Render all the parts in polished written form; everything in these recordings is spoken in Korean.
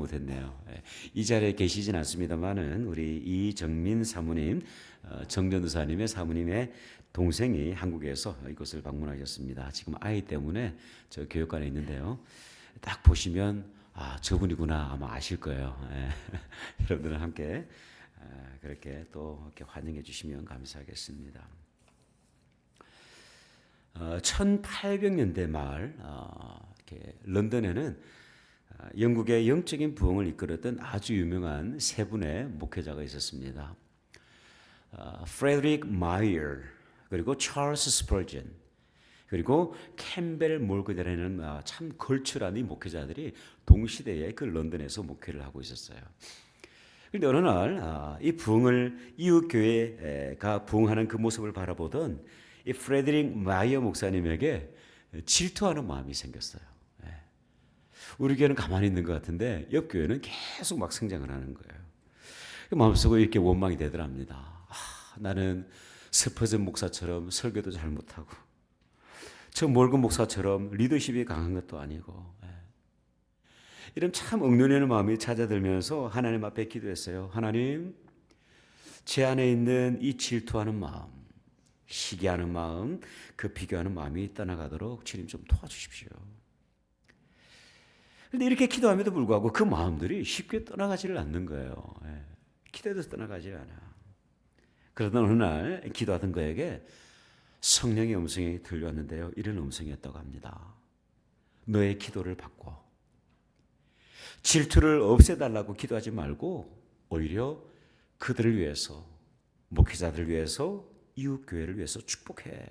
못했네요. 이 자리에 계시진 않습니다만은 우리 이정민 사모님, 정전도사님의 사모님의 동생이 한국에서 이곳을 방문하셨습니다. 지금 아이 때문에 저 교육관에 있는데요. 딱 보시면 저분이구나 아마 아실 거예요. 여러분들은 함께 그렇게 또 이렇게 환영해 주시면 감사하겠습니다. 1800년대 말 이렇게 런던에는 영국의 영적인 부흥을 이끌었던 아주 유명한 세 분의 목회자가 있었습니다. 프레드릭 마이어, 그리고 찰스 스펄전, 그리고 캠벨 몰그대라는 참 걸출한 이 목회자들이 동시대에 그 런던에서 목회를 하고 있었어요. 그런데 어느 날 이 부흥을 이웃 교회가 부흥하는 그 모습을 바라보던 이 프레드릭 마이어 목사님에게 질투하는 마음이 생겼어요. 우리 교회는 가만히 있는 것 같은데 옆 교회는 계속 막 성장을 하는 거예요. 그 마음속에 이렇게 원망이 되더랍니다. 나는 스퍼전 목사처럼 설교도 잘 못하고 저 몰건 목사처럼 리더십이 강한 것도 아니고 이런 참 억눌리는 마음이 찾아들면서 하나님 앞에 기도했어요. 하나님, 제 안에 있는 이 질투하는 마음, 시기하는 마음, 그 비교하는 마음이 떠나가도록 주님 좀 도와주십시오. 그런데 이렇게 기도함에도 불구하고 그 마음들이 쉽게 떠나가지를 않는 거예요. 기도해도 떠나가지 않아. 그러던 어느 날 기도하던 그에게 성령의 음성이 들려왔는데요. 이런 음성이었다고 합니다. 너의 기도를 바꿔. 질투를 없애달라고 기도하지 말고 오히려 그들을 위해서, 목회자들을 위해서, 이웃교회를 위해서 축복해.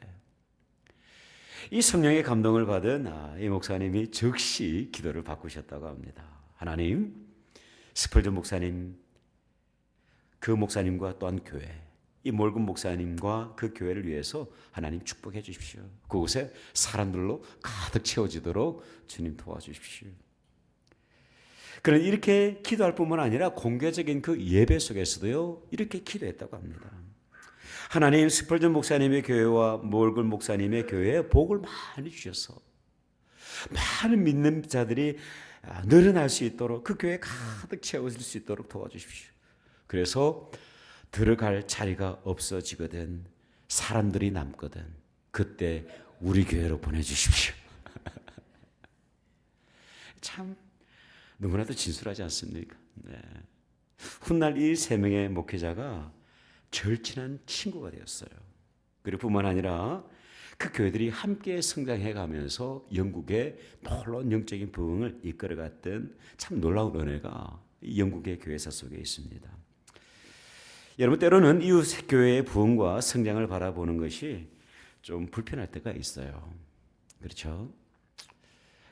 이 성령의 감동을 받은 이 목사님이 즉시 기도를 바꾸셨다고 합니다. 하나님, 스펄전 목사님, 그 목사님과 또한 교회, 이 몰건 목사님과 그 교회를 위해서 하나님 축복해 주십시오. 그곳에 사람들로 가득 채워지도록 주님 도와주십시오. 그는 이렇게 기도할 뿐만 아니라 공개적인 그 예배 속에서도요, 이렇게 기도했다고 합니다. 하나님, 스펄전 목사님의 교회와 몰건 목사님의 교회에 복을 많이 주셔서 많은 믿는 자들이 늘어날 수 있도록, 그 교회에 가득 채워질 수 있도록 도와주십시오. 그래서 들어갈 자리가 없어지거든, 사람들이 남거든, 그때 우리 교회로 보내주십시오. 참 너무나도 진솔하지 않습니까? 훗날 이 세 명의 목회자가 절친한 친구가 되었어요. 그리고 뿐만 아니라 그 교회들이 함께 성장해 가면서 영국의 놀라운 영적인 부흥을 이끌어갔던 참 놀라운 은혜가 영국의 교회사 속에 있습니다. 여러분, 때로는 이웃 교회의 부흥과 성장을 바라보는 것이 좀 불편할 때가 있어요. 그렇죠?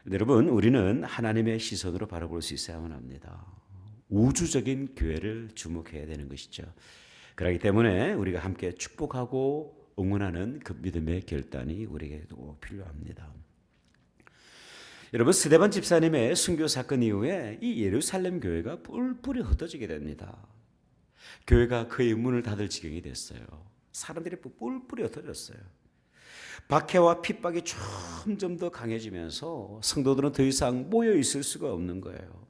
여러분, 우리는 하나님의 시선으로 바라볼 수 있어야만 합니다. 우주적인 교회를 주목해야 되는 것이죠. 그렇기 때문에 우리가 함께 축복하고 응원하는 그 믿음의 결단이 우리에게도 필요합니다. 여러분, 스데반 집사님의 순교 사건 이후에 이 예루살렘 교회가 뿔뿔이 흩어지게 됩니다. 교회가 그의 문을 닫을 지경이 됐어요. 사람들이 뿔뿔이 흩어졌어요. 박해와 핍박이 점점 더 강해지면서 성도들은 더 이상 모여 있을 수가 없는 거예요.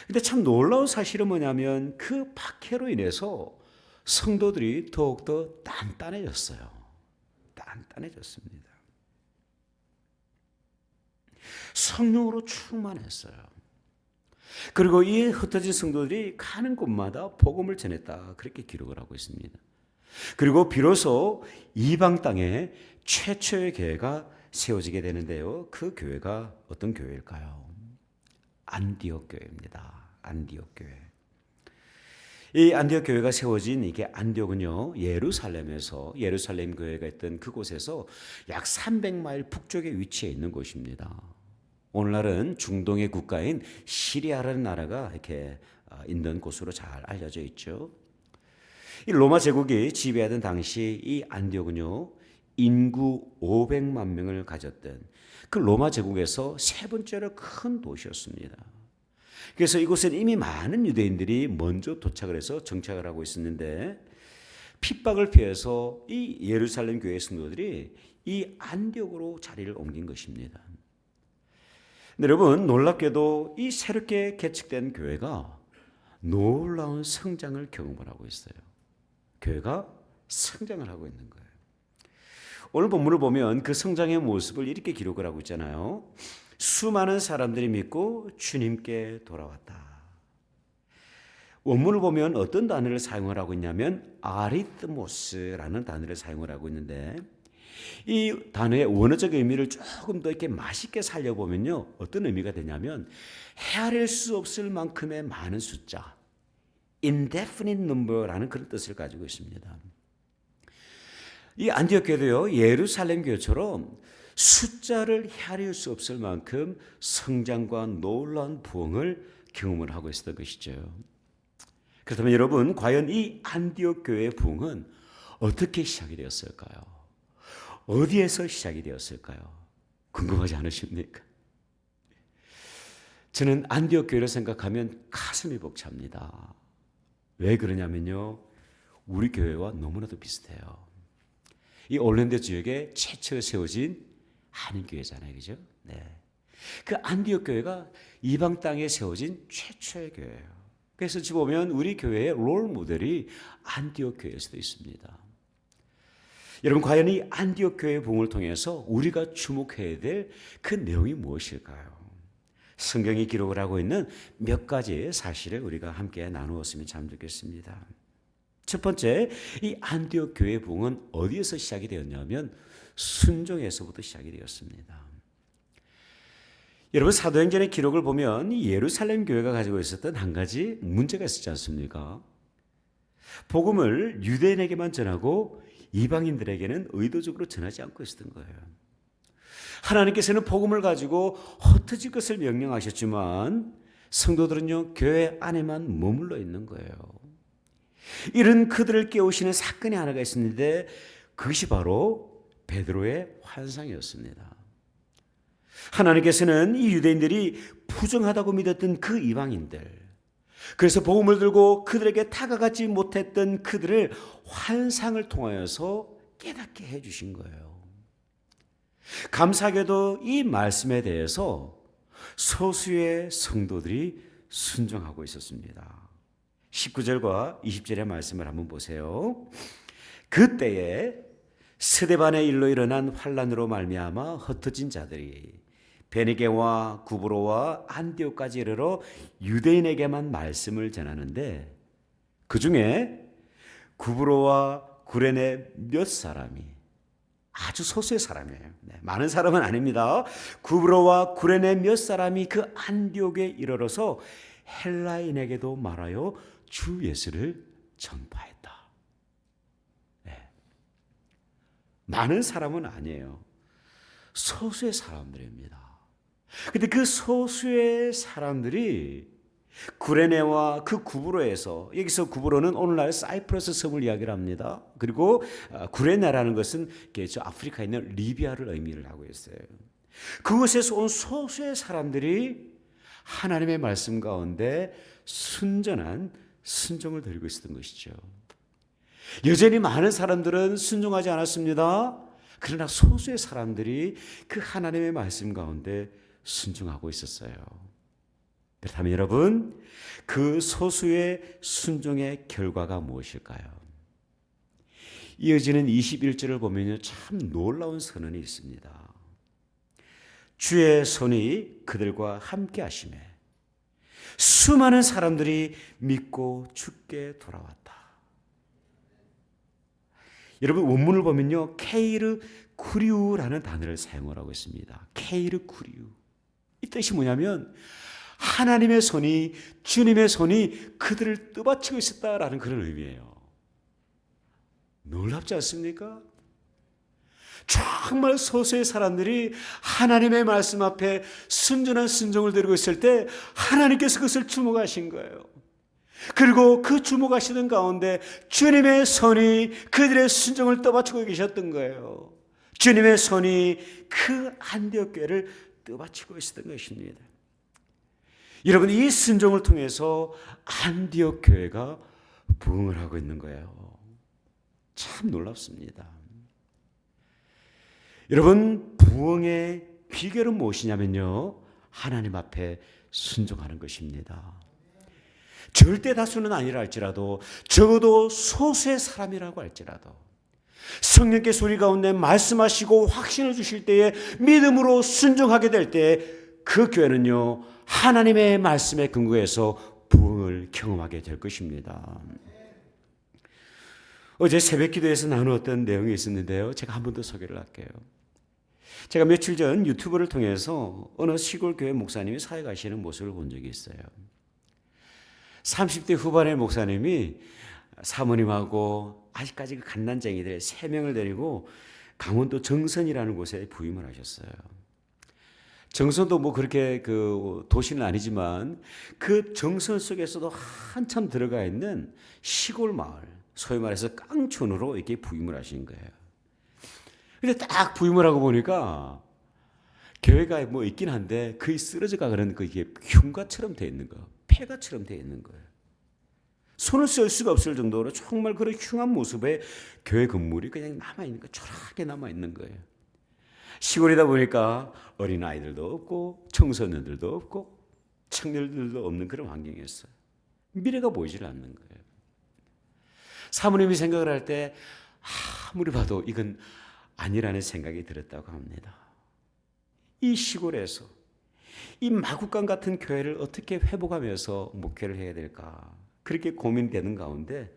근데 참 놀라운 사실은 뭐냐면 그 박해로 인해서 성도들이 더욱더 단단해졌어요. 단단해졌습니다. 성령으로 충만했어요. 그리고 이 흩어진 성도들이 가는 곳마다 복음을 전했다, 그렇게 기록을 하고 있습니다. 그리고 비로소 이방 땅에 최초의 교회가 세워지게 되는데요. 그 교회가 어떤 교회일까요? 안디옥 교회입니다. 안디옥 교회. 이 안디옥 교회가 세워진 이게 안디옥은요, 예루살렘 교회가 있던 그곳에서 약 300마일 북쪽에 위치해 있는 곳입니다. 오늘날은 중동의 국가인 시리아라는 나라가 이렇게 있는 곳으로 잘 알려져 있죠. 이 로마 제국이 지배하던 당시 이 안디옥은요, 인구 500만 명을 가졌던 그 로마 제국에서 세 번째로 큰 도시였습니다. 그래서 이곳은 이미 많은 유대인들이 먼저 도착을 해서 정착을 하고 있었는데 핍박을 피해서 이 예루살렘 교회 성도들이 이 안디옥으로 자리를 옮긴 것입니다. 여러분, 놀랍게도 이 새롭게 개척된 교회가 놀라운 성장을 경험을 하고 있어요. 교회가 성장을 하고 있는 거예요. 오늘 본문을 보면 그 성장의 모습을 이렇게 기록을 하고 있잖아요. 수많은 사람들이 믿고 주님께 돌아왔다. 원문을 보면 어떤 단어를 사용을 하고 있냐면 아리트모스라는 단어를 사용을 하고 있는데, 이 단어의 원어적 의미를 조금 더 이렇게 맛있게 살려보면요, 어떤 의미가 되냐면 헤아릴 수 없을 만큼의 많은 숫자, indefinite number라는 그런 뜻을 가지고 있습니다. 이 안디옥 교회도요, 예루살렘 교회처럼 숫자를 헤아릴 수 없을 만큼 성장과 놀라운 부흥을 경험을 하고 있었던 것이죠. 그렇다면 여러분, 과연 이 안디옥 교회의 부흥은 어떻게 시작이 되었을까요? 어디에서 시작이 되었을까요? 궁금하지 않으십니까? 저는 안디옥 교회를 생각하면 가슴이 벅찹니다. 왜 그러냐면요, 우리 교회와 너무나도 비슷해요. 이 올랜도 지역에 최초에 세워진 한인 교회잖아요, 그죠? 네. 그 안디옥 교회가 이방 땅에 세워진 최초의 교회예요. 그래서 지금 보면 우리 교회의 롤 모델이 안디옥 교회일 수도 있습니다. 여러분, 과연 이 안디옥 교회의 부흥을 통해서 우리가 주목해야 될 그 내용이 무엇일까요? 성경이 기록을 하고 있는 몇 가지의 사실을 우리가 함께 나누었으면 참 좋겠습니다. 첫 번째, 이 안디옥 교회의 부흥은 어디에서 시작이 되었냐면 순종에서부터 시작이 되었습니다. 여러분, 사도행전의 기록을 보면 예루살렘 교회가 가지고 있었던 한 가지 문제가 있었지 않습니까? 복음을 유대인에게만 전하고 이방인들에게는 의도적으로 전하지 않고 있었던 거예요. 하나님께서는 복음을 가지고 흩어질 것을 명령하셨지만 성도들은요, 교회 안에만 머물러 있는 거예요. 이런 그들을 깨우시는 사건이 하나가 있었는데 그것이 바로 베드로의 환상이었습니다. 하나님께서는 이 유대인들이 부정하다고 믿었던 그 이방인들, 그래서 복음을 들고 그들에게 다가가지 못했던 그들을 환상을 통하여서 깨닫게 해주신 거예요. 감사하게도 이 말씀에 대해서 소수의 성도들이 순종하고 있었습니다. 19절과 20절의 말씀을 한번 보세요. 그때에 스데반의 일로 일어난 환란으로 말미암아 흩어진 자들이 베니게와 구브로와 안디옥까지 이르러 유대인에게만 말씀을 전하는데, 그 중에 구브로와 구레네 몇 사람이, 아주 소수의 사람이에요. 네, 많은 사람은 아닙니다. 구브로와 구레네 몇 사람이 그 안디옥에 이르러서 헬라인에게도 말하여 주 예수를 전파했다. 네. 많은 사람은 아니에요. 소수의 사람들입니다. 근데 그 소수의 사람들이 구레네와 그 구브로에서, 여기서 구브로는 오늘날 사이프러스 섬을 이야기를 합니다. 그리고 구레네라는 것은 저 아프리카에 있는 리비아를 의미를 하고 있어요. 그곳에서 온 소수의 사람들이 하나님의 말씀 가운데 순전한 순종을 드리고 있었던 것이죠. 여전히 많은 사람들은 순종하지 않았습니다. 그러나 소수의 사람들이 그 하나님의 말씀 가운데 순종하고 있었어요. 그렇다면 여러분, 그 소수의 순종의 결과가 무엇일까요? 이어지는 21절을 보면요, 참 놀라운 선언이 있습니다. 주의 손이 그들과 함께 하시매 수많은 사람들이 믿고 주께 돌아왔다. 여러분, 원문을 보면요, 케이르 쿠리우라는 단어를 사용을 하고 있습니다. 케이르 쿠리우. 이 뜻이 뭐냐면 하나님의 손이, 주님의 손이 그들을 떠받치고 있었다라는 그런 의미예요. 놀랍지 않습니까? 정말 소수의 사람들이 하나님의 말씀 앞에 순전한 순종을 드리고 있을 때 하나님께서 그것을 주목하신 거예요. 그리고 그 주목하시는 가운데 주님의 손이 그들의 순종을 떠받치고 계셨던 거예요. 주님의 손이 그 안디옥 교회를 떠받치고 있었던 것입니다. 여러분, 이 순종을 통해서 안디옥 교회가 부흥을 하고 있는 거예요. 참 놀랍습니다. 여러분, 부흥의 비결은 무엇이냐면요, 하나님 앞에 순종하는 것입니다. 절대 다수는 아니라 할지라도 적어도 소수의 사람이라고 할지라도 성령께서 우리 가운데 말씀하시고 확신을 주실 때에 믿음으로 순종하게 될 때 그 교회는요 하나님의 말씀에 근거해서 부흥을 경험하게 될 것입니다. 어제 새벽 기도에서 나누었던 내용이 있었는데요. 제가 한 번 더 소개를 할게요. 제가 며칠 전 유튜브를 통해서 어느 시골 교회 목사님이 사역하시는 모습을 본 적이 있어요. 30대 후반의 목사님이 사모님하고 아직까지 그 갓난쟁이들 3명을 데리고 강원도 정선이라는 곳에 부임을 하셨어요. 정선도 뭐 그렇게 그 도시는 아니지만 그 정선 속에서도 한참 들어가 있는 시골 마을, 소위 말해서 깡촌으로 이렇게 부임을 하신 거예요. 근데 딱 부임을 하고 보니까 교회가 뭐 있긴 한데 거의 쓰러져가 그런 그게 흉가처럼 돼 있는 거예요. 폐가처럼 돼 있는 거예요. 손을 쓸 수가 없을 정도로 정말 그런 흉한 모습의 교회 건물이 그냥 남아있는 거예요. 초라하게 남아있는 거예요. 시골이다 보니까 어린아이들도 없고 청소년들도 없고 청년들도 없는 그런 환경이었어요. 미래가 보이질 않는 거예요. 사모님이 생각을 할 때 아무리 봐도 이건 아니라는 생각이 들었다고 합니다. 이 시골에서 이 마구간 같은 교회를 어떻게 회복하면서 목회를 해야 될까 그렇게 고민되는 가운데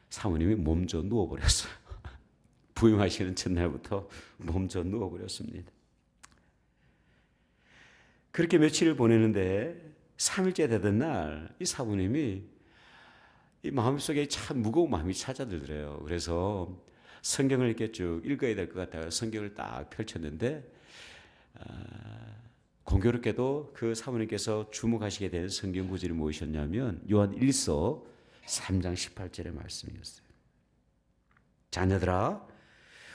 사모님이 몸져 누워버렸어요. 부임하시는 첫날부터 몸져 누워버렸습니다. 그렇게 며칠을 보내는데 3일째 되던 날 이 사모님이 이 마음속에 참 무거운 마음이 찾아들더래요. 그래서 성경을 이렇게 쭉 읽어야 될 것 같아요. 성경을 딱 펼쳤는데 공교롭게도 그 사모님께서 주목하시게 된 성경 구절이 무엇이었냐면 요한 1서 3장 18절의 말씀이었어요. 자녀들아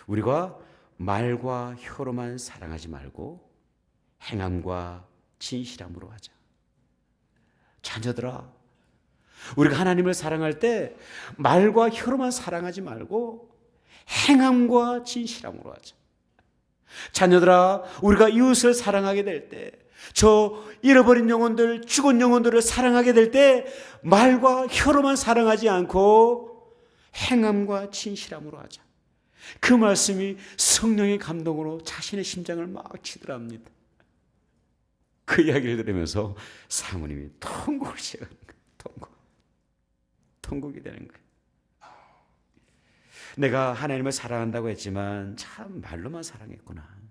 우리가 말과 혀로만 사랑하지 말고 행함과 진실함으로 하자. 자녀들아 우리가 하나님을 사랑할 때 말과 혀로만 사랑하지 말고 행함과 진실함으로 하자. 자녀들아 우리가 이웃을 사랑하게 될 때 저 잃어버린 영혼들 죽은 영혼들을 사랑하게 될 때 말과 혀로만 사랑하지 않고 행함과 진실함으로 하자. 그 말씀이 성령의 감동으로 자신의 심장을 막 치더랍니다. 그 이야기를 들으면서 사모님이 통곡을 시작하는 거예요. 통곡이 되는 거예요. 내가 하나님을 사랑한다고 했지만 참 말로만 사랑했구나.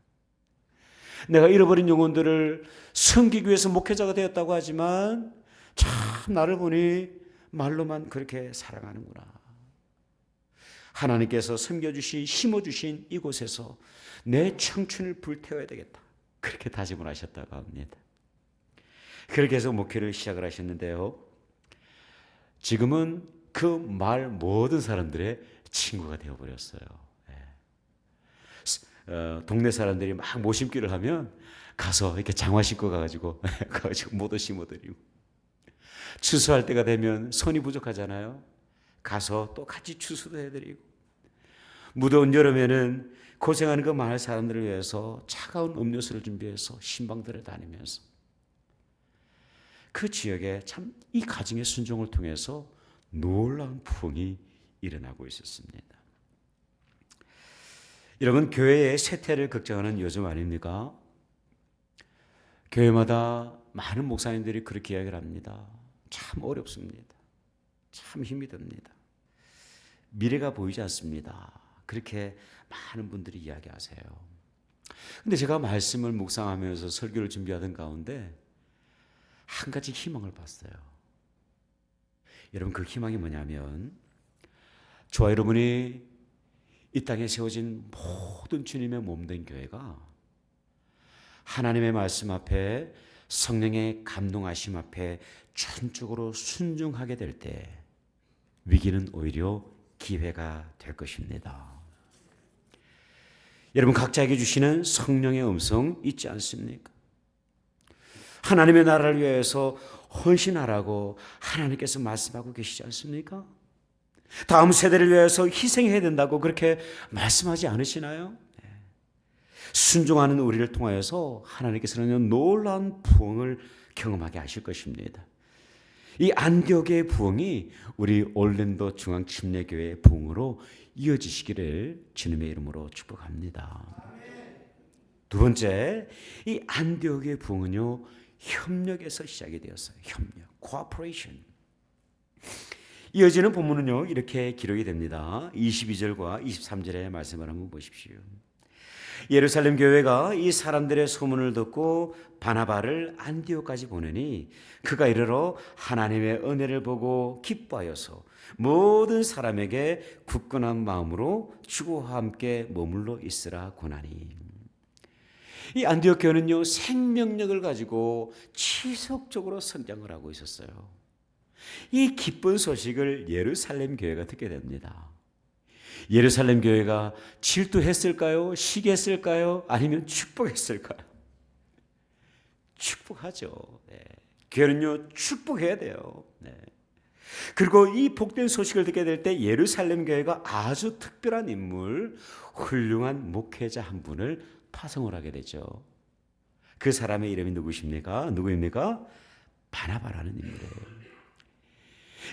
내가 잃어버린 영혼들을 섬기기 위해서 목회자가 되었다고 하지만 참 나를 보니 말로만 그렇게 사랑하는구나. 하나님께서 섬겨주신 심어주신 이곳에서 내 청춘을 불태워야 되겠다. 그렇게 다짐을 하셨다고 합니다. 그렇게 해서 목회를 시작을 하셨는데요. 지금은 그 말 모든 사람들의 친구가 되어버렸어요. 동네 사람들이 막 모심기를 하면 가서 이렇게 장화 신고 가가지고 모도 심어드리고 추수할 때가 되면 손이 부족하잖아요. 가서 또 같이 추수도 해드리고 무더운 여름에는 고생하는 그 마을 사람들을 위해서 차가운 음료수를 준비해서 신방들을 다니면서 그 지역에 참 이 가정의 순종을 통해서 놀라운 부흥이 일어나고 있었습니다. 여러분 교회의 쇠퇴를 걱정하는 요즘 아닙니까? 교회마다 많은 목사님들이 그렇게 이야기를 합니다. 참 어렵습니다. 참 힘이 듭니다. 미래가 보이지 않습니다. 그렇게 많은 분들이 이야기하세요. 근데 제가 말씀을 묵상하면서 설교를 준비하던 가운데 한 가지 희망을 봤어요. 여러분 그 희망이 뭐냐면 저와 여러분이 이 땅에 세워진 모든 주님의 몸된 교회가 하나님의 말씀 앞에 성령의 감동하심 앞에 전적으로 순종하게 될 때 위기는 오히려 기회가 될 것입니다. 여러분 각자에게 주시는 성령의 음성 있지 않습니까? 하나님의 나라를 위해서 헌신하라고 하나님께서 말씀하고 계시지 않습니까? 다음 세대를 위해서 희생해야 된다고 그렇게 말씀하지 않으시나요? 순종하는 우리를 통하여서 하나님께서는 놀라운 부흥을 경험하게 하실 것입니다. 이 안디옥의 부흥이 우리 올랜도 중앙침례교회의 부흥으로 이어지시기를 주님의 이름으로 축복합니다. 두 번째, 이 안디옥의 부흥은요, 협력에서 시작이 되었어요. 협력, cooperation. 이어지는 본문은요, 이렇게 기록이 됩니다. 22절과 23절의 말씀을 한번 보십시오. 예루살렘 교회가 이 사람들의 소문을 듣고 바나바를 안디옥까지 보내니 그가 이르러 하나님의 은혜를 보고 기뻐하여서 모든 사람에게 굳건한 마음으로 주와 함께 머물러 있으라 권하니. 이 안디옥 교회는요, 생명력을 가지고 지속적으로 성장을 하고 있었어요. 이 기쁜 소식을 예루살렘 교회가 듣게 됩니다. 예루살렘 교회가 질투했을까요? 시기했을까요? 아니면 축복했을까요? 축복하죠. 네. 교회는요, 축복해야 돼요. 네. 그리고 이 복된 소식을 듣게 될 때 예루살렘 교회가 아주 특별한 인물, 훌륭한 목회자 한 분을 파송을 하게 되죠. 그 사람의 이름이 누구입니까? 바나바라는 인물이에요.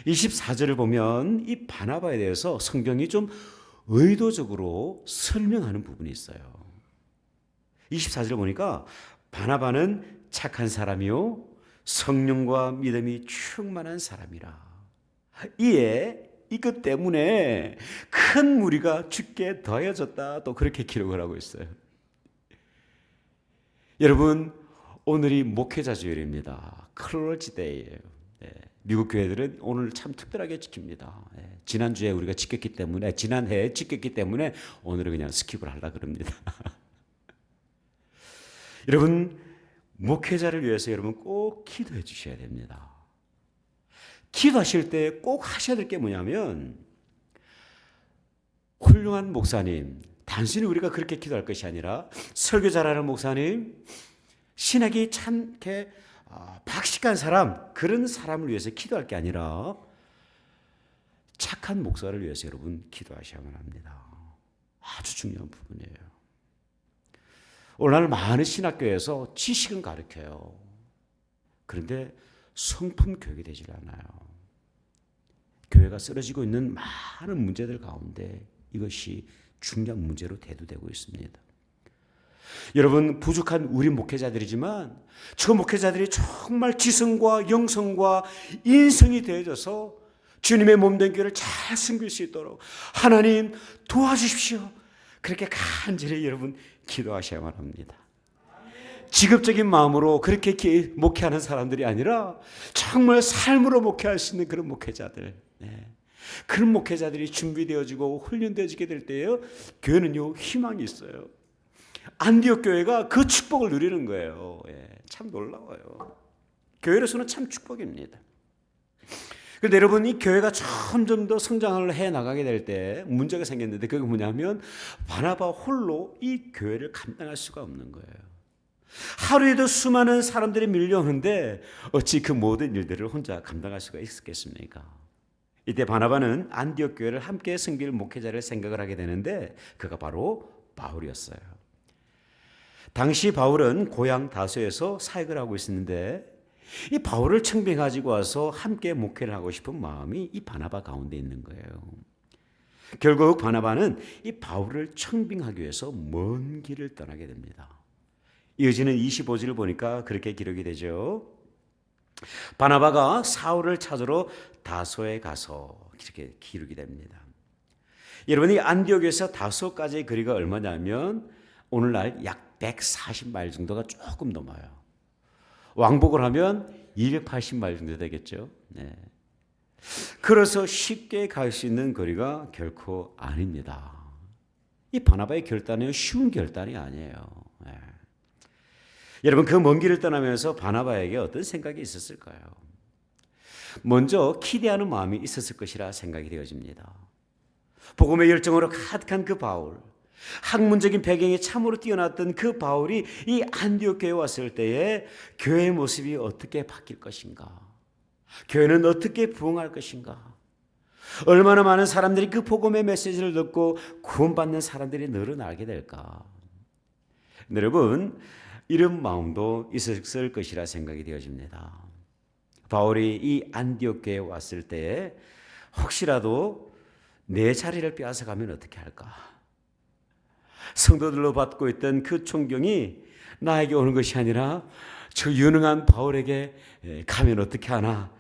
24절을 보면 이 바나바에 대해서 성경이 좀 의도적으로 설명하는 부분이 있어요. 24절을 보니까 바나바는 착한 사람이요 성령과 믿음이 충만한 사람이라. 이에 이것 때문에 큰 무리가 주께 더해졌다, 또 그렇게 기록을 하고 있어요. 여러분, 오늘이 목회자 주일입니다. 클러지 데이예요. 네. 미국 교회들은 오늘 참 특별하게 지킵니다. 네. 지난주에 우리가 지켰기 때문에, 지난해에 지켰기 때문에 오늘은 그냥 스킵을 하려고 그럽니다. 여러분, 목회자를 위해서 여러분 꼭 기도해 주셔야 됩니다. 기도하실 때 꼭 하셔야 될 게 뭐냐면, 훌륭한 목사님, 단순히 우리가 그렇게 기도할 것이 아니라 설교 잘하는 목사님, 신학이 참 이렇게 박식한 사람, 그런 사람을 위해서 기도할 게 아니라 착한 목사를 위해서 여러분 기도하셔야만 합니다. 아주 중요한 부분이에요. 오늘날 많은 신학교에서 지식은 가르쳐요. 그런데 성품 교육이 되질 않아요. 교회가 쓰러지고 있는 많은 문제들 가운데 이것이 중요한 문제로 대두되고 있습니다. 여러분, 부족한 우리 목회자들이지만 저 목회자들이 정말 지성과 영성과 인성이 되어져서 주님의 몸된 교회를 잘 섬길 수 있도록 하나님 도와주십시오. 그렇게 간절히 여러분 기도하셔야만 합니다. 직업적인 마음으로 그렇게 목회하는 사람들이 아니라 정말 삶으로 목회할 수 있는 그런 목회자들, 네. 그런 목회자들이 준비되어지고 훈련되어지게 될 때에요, 교회는요 희망이 있어요. 안디옥 교회가 그 축복을 누리는 거예요. 예, 참 놀라워요. 교회로서는 참 축복입니다. 그런데 여러분, 이 교회가 점점 더 성장을 해 나가게 될 때 문제가 생겼는데, 그게 뭐냐면 바나바 홀로 이 교회를 감당할 수가 없는 거예요. 하루에도 수많은 사람들이 밀려오는데 어찌 그 모든 일들을 혼자 감당할 수가 있었겠습니까? 이때 바나바는 안디옥 교회를 함께 섬길 목회자를 생각을 하게 되는데 그가 바로 바울이었어요. 당시 바울은 고향 다소에서 사역을 하고 있었는데 이 바울을 청빙가지고 와서 함께 목회를 하고 싶은 마음이 이 바나바 가운데 있는 거예요. 결국 바나바는 이 바울을 청빙하기 위해서 먼 길을 떠나게 됩니다. 이어지는 25절을 보니까 그렇게 기록이 되죠. 바나바가 사울을 찾으러 다소에 가서 이렇게 기록이 됩니다. 여러분이 안디옥에서 다소까지의 거리가 얼마냐면 오늘날 약 140마일 정도가 조금 넘어요. 왕복을 하면 280마일 정도 되겠죠. 네. 그래서 쉽게 갈 수 있는 거리가 결코 아닙니다. 이 바나바의 결단은 쉬운 결단이 아니에요. 네. 여러분, 그 먼 길을 떠나면서 바나바에게 어떤 생각이 있었을까요? 먼저 기대하는 마음이 있었을 것이라 생각이 되어집니다. 복음의 열정으로 가득한 그 바울, 학문적인 배경이 참으로 뛰어났던 그 바울이 이 안디옥 교회에 왔을 때에 교회의 모습이 어떻게 바뀔 것인가? 교회는 어떻게 부흥할 것인가? 얼마나 많은 사람들이 그 복음의 메시지를 듣고 구원받는 사람들이 늘어나게 될까? 여러분, 이런 마음도 있었을 것이라 생각이 되어집니다. 바울이 이 안디옥 교회에 왔을 때 혹시라도 내 자리를 빼앗아가면 어떻게 할까? 성도들로 받고 있던 그 존경이 나에게 오는 것이 아니라 저 유능한 바울에게 가면 어떻게 하나,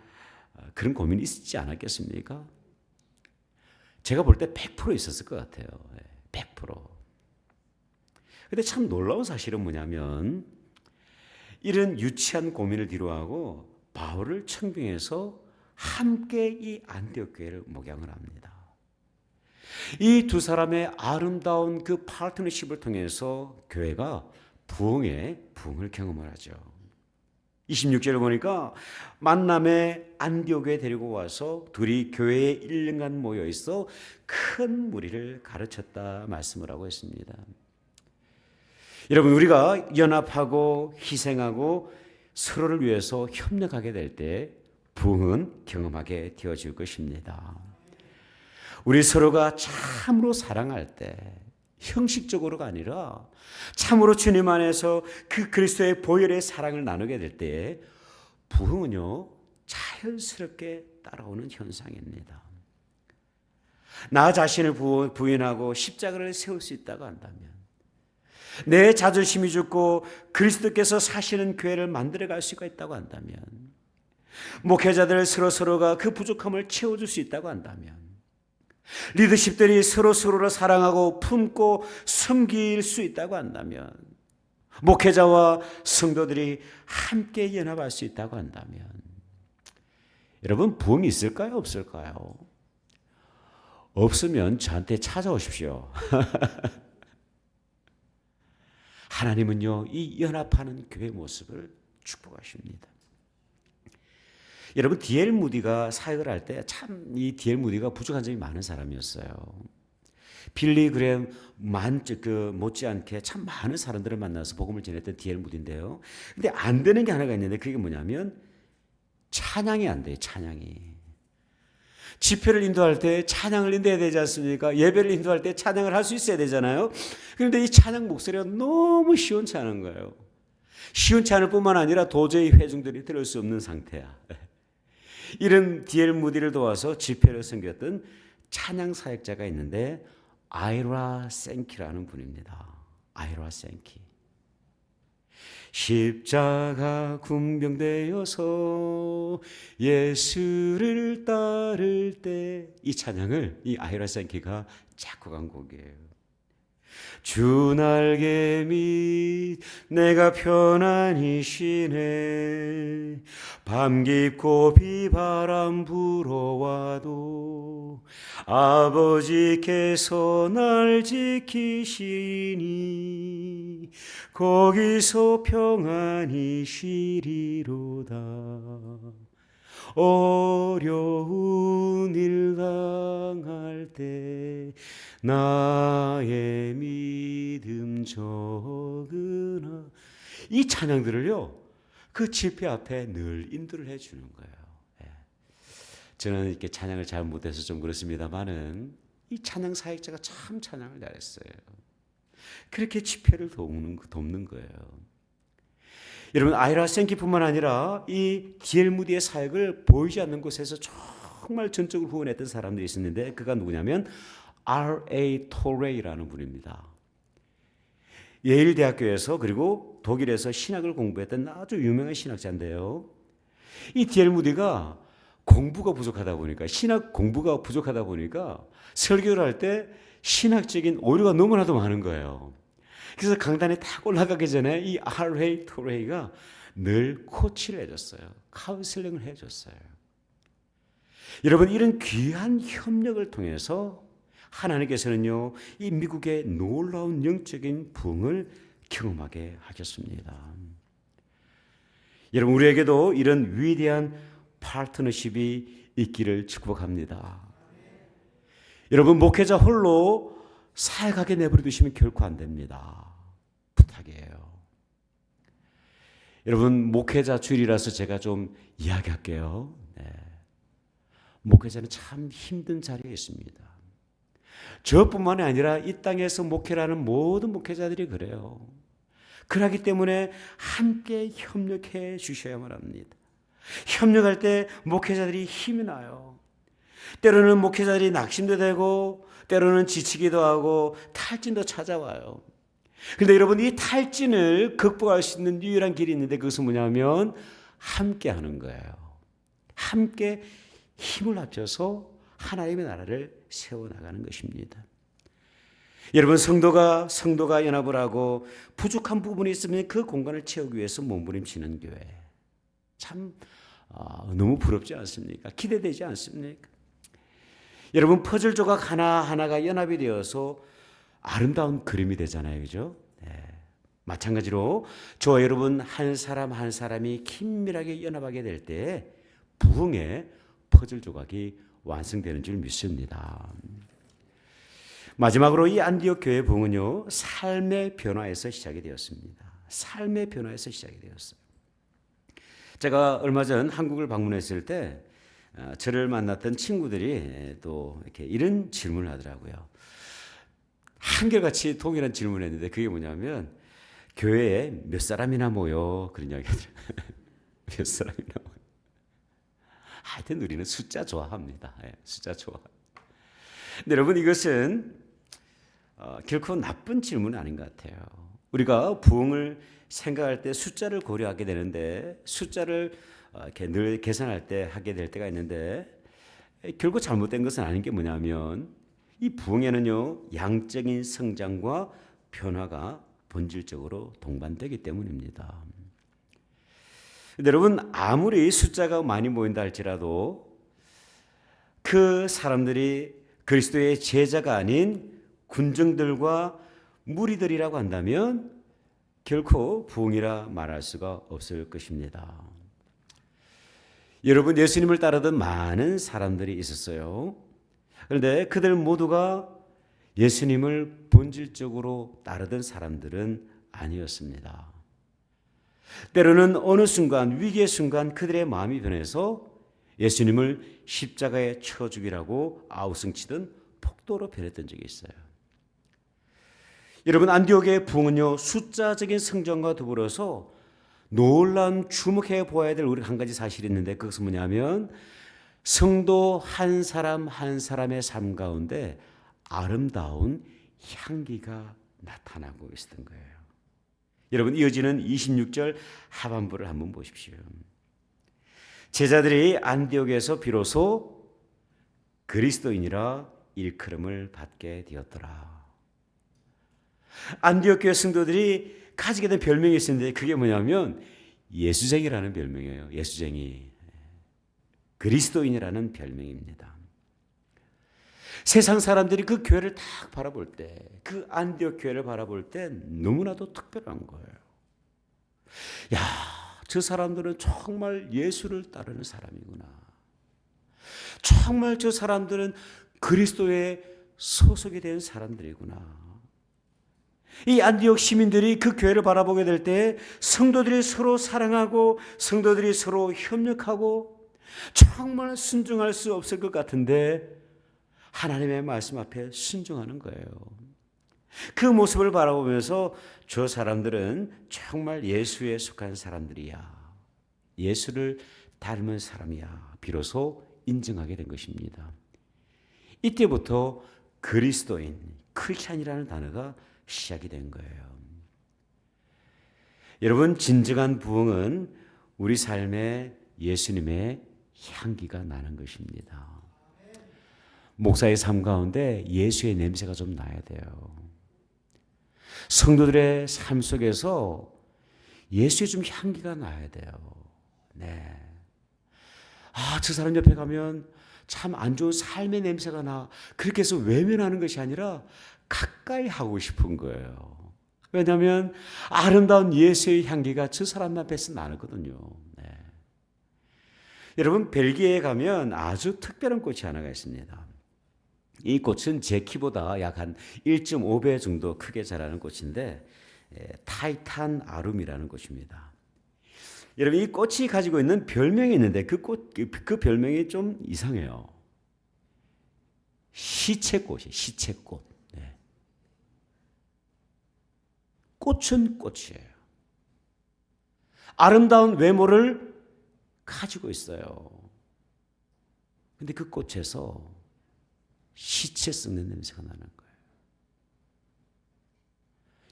그런 고민이 있지 않았겠습니까? 제가 볼 때 100% 있었을 것 같아요. 100%. 근데 참 놀라운 사실은 뭐냐면 이런 유치한 고민을 뒤로하고 바울을 청빙해서 함께 이 안디옥 교회를 목양을 합니다. 이 두 사람의 아름다운 그 파트너십을 통해서 교회가 부흥을 경험을 하죠. 26절을 보니까 만남에 안디옥에 데리고 와서 둘이 교회에 1년간 모여 있어 큰 무리를 가르쳤다 말씀을 하고 있습니다. 여러분, 우리가 연합하고 희생하고 서로를 위해서 협력하게 될 때 부흥은 경험하게 되어질 것입니다. 우리 서로가 참으로 사랑할 때 형식적으로가 아니라 참으로 주님 안에서 그 그리스도의 보혈의 사랑을 나누게 될 때 부흥은요 자연스럽게 따라오는 현상입니다. 나 자신을 부인하고 십자가를 세울 수 있다고 한다면, 내 자존심이 죽고 그리스도께서 사시는 교회를 만들어갈 수가 있다고 한다면, 목회자들 서로가 그 부족함을 채워줄 수 있다고 한다면, 리더십들이 서로를 사랑하고 품고 섬길 수 있다고 한다면, 목회자와 성도들이 함께 연합할 수 있다고 한다면, 여러분, 부흥이 있을까요? 없을까요? 없으면 저한테 찾아오십시오. 하나님은요, 이 연합하는 교회 모습을 축복하십니다. 여러분, D.L. 무디가 사역을 할 때 참 이 D.L. 무디가 부족한 점이 많은 사람이었어요. 빌리 그램 못지않게 참 많은 사람들을 만나서 복음을 전했던 D.L. 무디인데요. 근데 안 되는 게 하나가 있는데 그게 뭐냐면 찬양이 안 돼요. 찬양이. 집회를 인도할 때 찬양을 인도해야 되지 않습니까? 예배를 인도할 때 찬양을 할 수 있어야 되잖아요. 그런데 이 찬양 목소리가 너무 시원치 않은 거예요. 시원치 않을 뿐만 아니라 도저히 회중들이 들을 수 없는 상태야. 이런 D.L. 무디를 도와서 집회를 섬겼던 찬양 사역자가 있는데 아이라 생키라는 분입니다. 아이라 생키. 십자가 군병되어서 예수를 따를 때, 이 찬양을 이 아이라 생키가 작곡한 곡이에요. 주 날개 밑 내가 편안히 쉬네, 밤 깊고 비바람 불어와도 아버지께서 날 지키시니 거기서 평안히 쉬리로다. 어려운 일 당할 때 나의 믿음 적으나, 이 찬양들을요 그 집회 앞에 늘 인도를 해주는 거예요. 저는 이렇게 찬양을 잘 못해서 좀 그렇습니다만은 이 찬양 사역자가 참 찬양을 잘했어요. 그렇게 집회를 돕는 거예요. 여러분, 아이라 생키뿐만 아니라 이 D.L. 무디의 사역을 보이지 않는 곳에서 정말 전적으로 후원했던 사람들이 있었는데 그가 누구냐면 R.A. 토레이라는 분입니다. 예일 대학교에서 그리고 독일에서 신학을 공부했던 아주 유명한 신학자인데요. 이 D.L. 무디가 공부가 부족하다 보니까, 신학 공부가 부족하다 보니까 설교를 할 때 신학적인 오류가 너무나도 많은 거예요. 그래서 강단에 딱 올라가기 전에 이 R.A. 토레이가 늘 코치를 해줬어요. 카운슬링을 해줬어요. 여러분, 이런 귀한 협력을 통해서 하나님께서는요 이 미국의 놀라운 영적인 부흥을 경험하게 하셨습니다. 여러분, 우리에게도 이런 위대한 파트너십이 있기를 축복합니다. 여러분, 목회자 홀로 사역하게 내버려 두시면 결코 안 됩니다. 부탁이에요. 여러분, 목회자 주일이라서 제가 좀 이야기할게요. 목회자는 참 힘든 자리에 있습니다. 저뿐만이 아니라 이 땅에서 목회라는 모든 목회자들이 그래요. 그렇기 때문에 함께 협력해 주셔야만 합니다. 협력할 때 목회자들이 힘이 나요. 때로는 목회자들이 낙심도 되고 때로는 지치기도 하고 탈진도 찾아와요. 그런데 여러분, 이 탈진을 극복할 수 있는 유일한 길이 있는데 그것은 뭐냐면 함께 하는 거예요. 함께 힘을 합쳐서 하나님의 나라를 세워나가는 것입니다. 여러분, 성도가 연합을 하고 부족한 부분이 있으면 그 공간을 채우기 위해서 몸부림치는 교회. 참 너무 부럽지 않습니까? 기대되지 않습니까? 여러분, 퍼즐 조각 하나하나가 연합이 되어서 아름다운 그림이 되잖아요. 그죠? 네. 마찬가지로 저와 여러분 한 사람 한 사람이 긴밀하게 연합하게 될 때 부흥의 퍼즐 조각이 완성되는 줄 믿습니다. 마지막으로 이 안디옥 교회 부흥은요, 삶의 변화에서 시작이 되었습니다. 삶의 변화에서 시작이 되었어요. 제가 얼마 전 한국을 방문했을 때 저를 만났던 친구들이 또 이렇게 이런 질문을 하더라고요. 한결같이 동일한 질문을 했는데 그게 뭐냐면 교회에 몇 사람이나 모여, 그런 이야기 하더라고요. 몇 사람이나 모여. 하여튼 우리는 숫자 좋아합니다. 숫자 좋아. 근데 여러분, 이것은 결코 나쁜 질문은 아닌 것 같아요. 우리가 부흥을 생각할 때 숫자를 고려하게 되는데 숫자를 이렇게 늘 계산할 때 하게 될 때가 있는데 결국 잘못된 것은 아닌 게 뭐냐면 이 부흥에는요, 양적인 성장과 변화가 본질적으로 동반되기 때문입니다. 근데 여러분, 아무리 숫자가 많이 모인다 할지라도 그 사람들이 그리스도의 제자가 아닌 군중들과 무리들이라고 한다면 결코 부흥이라 말할 수가 없을 것입니다. 여러분, 예수님을 따르던 많은 사람들이 있었어요. 그런데 그들 모두가 예수님을 본질적으로 따르던 사람들은 아니었습니다. 때로는 어느 순간, 위기의 순간 그들의 마음이 변해서 예수님을 십자가에 쳐 죽이라고 아우성치던 폭도로 변했던 적이 있어요. 여러분, 안디옥의 부흥은요, 숫자적인 성장과 더불어서 놀라운 주목해 보아야 될 우리 한 가지 사실이 있는데 그것은 뭐냐면 성도 한 사람 한 사람의 삶 가운데 아름다운 향기가 나타나고 있었던 거예요. 여러분, 이어지는 26절 하반부를 한번 보십시오. 제자들이 안디옥에서 비로소 그리스도인이라 일컬음을 받게 되었더라. 안디옥 교회 성도들이 가지게 된 별명이 있었는데 그게 뭐냐면 예수쟁이라는 별명이에요. 예수쟁이. 그리스도인이라는 별명입니다. 세상 사람들이 그 교회를 딱 바라볼 때, 그 안디옥 교회를 바라볼 때 너무나도 특별한 거예요. 야, 저 사람들은 정말 예수를 따르는 사람이구나. 정말 저 사람들은 그리스도의 소속이 된 사람들이구나. 이 안디옥 시민들이 그 교회를 바라보게 될 때 성도들이 서로 사랑하고 성도들이 서로 협력하고 정말 순종할 수 없을 것 같은데 하나님의 말씀 앞에 순종하는 거예요. 그 모습을 바라보면서 저 사람들은 정말 예수에 속한 사람들이야. 예수를 닮은 사람이야. 비로소 인정하게 된 것입니다. 이때부터 그리스도인, 크리스찬이라는 단어가 시작이 된 거예요. 여러분, 진정한 부흥은 우리 삶에 예수님의 향기가 나는 것입니다. 목사의 삶 가운데 예수의 냄새가 좀 나야 돼요. 성도들의 삶 속에서 예수의 좀 향기가 나야 돼요. 네. 저 사람 옆에 가면 참 안 좋은 삶의 냄새가 나. 그렇게 해서 외면하는 것이 아니라 가까이 하고 싶은 거예요. 왜냐하면 아름다운 예수의 향기가 저 사람 앞에서 나거든요. 네. 여러분, 벨기에에 가면 아주 특별한 꽃이 하나가 있습니다. 이 꽃은 제 키보다 약 한 1.5배 정도 크게 자라는 꽃인데 타이탄 아룸이라는 꽃입니다. 여러분, 이 꽃이 가지고 있는 별명이 있는데 그 별명이 좀 이상해요. 시체꽃이에요. 시체꽃. 네. 꽃은 꽃이에요. 아름다운 외모를 가지고 있어요. 근데 그 꽃에서 시체 썩는 냄새가 나는 거예요.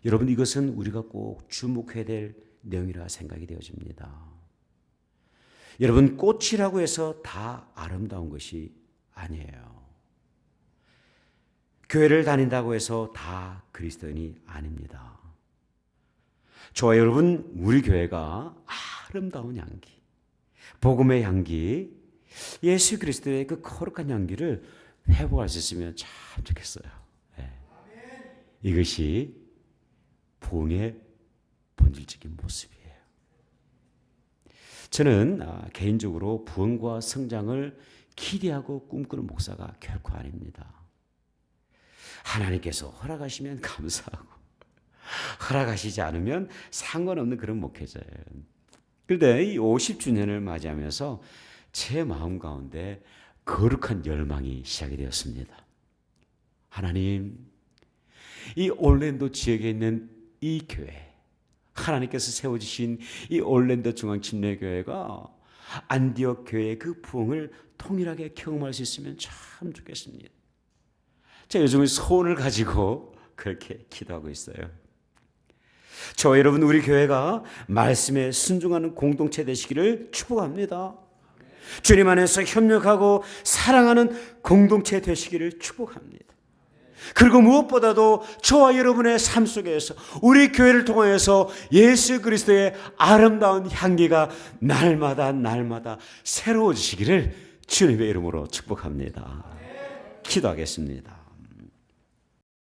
여러분, 이것은 우리가 꼭 주목해야 될 내용이라 생각이 되어집니다. 여러분, 꽃이라고 해서 다 아름다운 것이 아니에요. 교회를 다닌다고 해서 다 그리스도인이 아닙니다. 저와 여러분, 우리 교회가 아름다운 향기, 복음의 향기, 예수 그리스도의 그 거룩한 향기를 회복할 수 있으면 참 좋겠어요. 네. 이것이 부흥의 본질적인 모습이에요. 저는 개인적으로 부흥과 성장을 기대하고 꿈꾸는 목사가 결코 아닙니다. 하나님께서 허락하시면 감사하고 허락하시지 않으면 상관없는 그런 목회자예요. 그런데 이 50주년을 맞이하면서 제 마음 가운데 거룩한 열망이 시작이 되었습니다. 하나님, 이 올랜도 지역에 있는 이 교회, 하나님께서 세워주신 이 올랜도 중앙침례교회가 안디옥 교회의 그 부흥을 통일하게 경험할 수 있으면 참 좋겠습니다. 제가 요즘에 소원을 가지고 그렇게 기도하고 있어요. 저와 여러분, 우리 교회가 말씀에 순종하는 공동체 되시기를 축복합니다. 주님 안에서 협력하고 사랑하는 공동체 되시기를 축복합니다. 그리고 무엇보다도 저와 여러분의 삶 속에서 우리 교회를 통하여서 예수 그리스도의 아름다운 향기가 날마다 새로워지시기를 주님의 이름으로 축복합니다. 기도하겠습니다.